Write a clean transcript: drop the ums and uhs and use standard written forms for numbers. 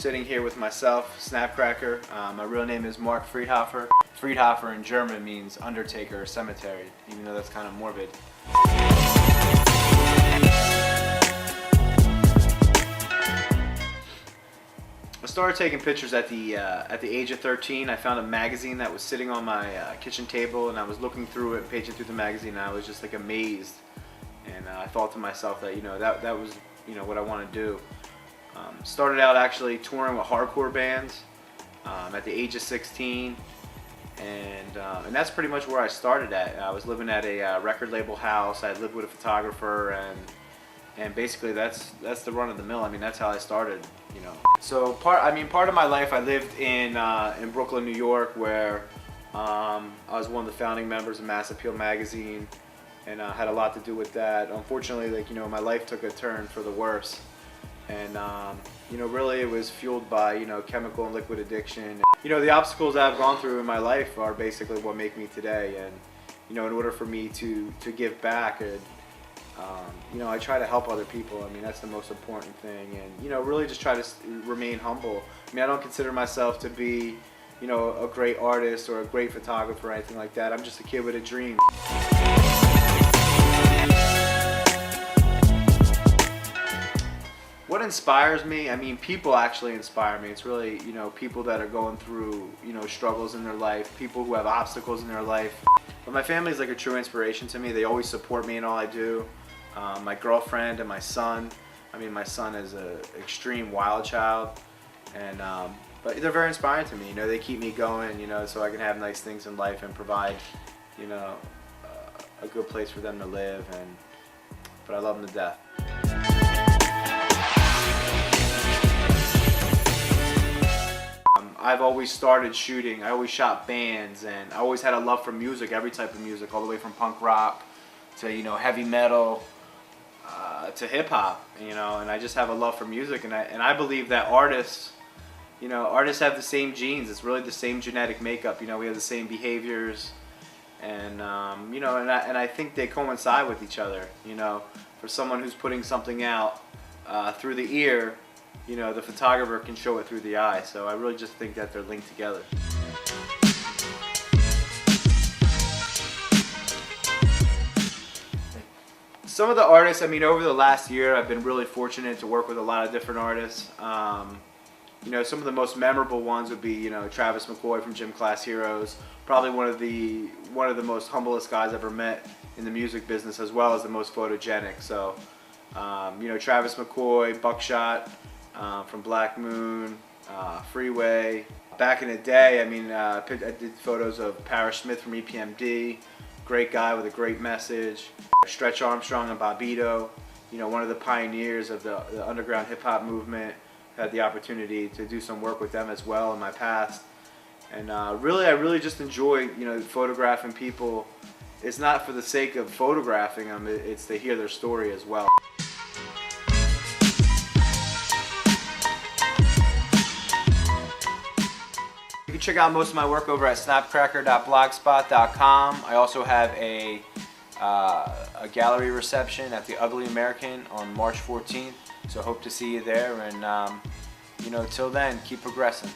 sitting here with myself, Snapkracker. My real name is Mark Friedhofer. Friedhofer in German means undertaker or cemetery, even though that's kind of morbid. I started taking pictures at the age of 13. I found a magazine that was sitting on my kitchen table, and I was looking through it, paging through the magazine, and I was just like amazed. And I thought to myself that that was what I want to do. Started out actually touring with hardcore bands at the age of 16, and that's pretty much where I started at. I was living at a record label house. I lived with a photographer, and basically that's the run of the mill. I mean, that's how I started. So part of my life I lived in Brooklyn, New York, where I was one of the founding members of Mass Appeal magazine, and had a lot to do with that. Unfortunately, my life took a turn for the worse, and really it was fueled by chemical and liquid addiction. The obstacles that I've gone through in my life are basically what make me today, and in order for me to give back, I try to help other people. I mean, that's the most important thing, and really just try to remain humble. I mean, I don't consider myself to be a great artist or a great photographer or anything like that. I'm just a kid with a dream. What inspires me? I mean, people actually inspire me. It's really, people that are going through, struggles in their life, people who have obstacles in their life. But my family is like a true inspiration to me. They always support me in all I do. My girlfriend and my son. I mean, my son is an extreme wild child, and but they're very inspiring to me. They keep me going, so I can have nice things in life and provide, a good place for them to live. But I love them to death. I've always started shooting. I always shot bands, and I always had a love for music, every type of music, all the way from punk rock to heavy metal to hip hop. And I just have a love for music, and I believe that artists have the same genes. It's really the same genetic makeup. We have the same behaviors, and and I think they coincide with each other. For someone who's putting something out through the ear, the photographer can show it through the eye. So I really just think that they're linked together. Some of the artists, over the last year, I've been really fortunate to work with a lot of different artists. Some of the most memorable ones would be, Travis McCoy from Gym Class Heroes, probably one of the most humblest guys I've ever met in the music business, as well as the most photogenic. So, Travis McCoy, Buckshot from Black Moon, Freeway. Back in the day, I did photos of Parrish Smith from EPMD, great guy with a great message. Stretch Armstrong and Bobbito, one of the pioneers of the underground hip hop movement. Had the opportunity to do some work with them as well in my past, and I really just enjoy photographing people. It's not for the sake of photographing them; it's to hear their story as well. You can check out most of my work over at snapkracker.blogspot.com. I also have a gallery reception at the Ugly American on March 14th. So hope to see you there, and till then, keep progressing.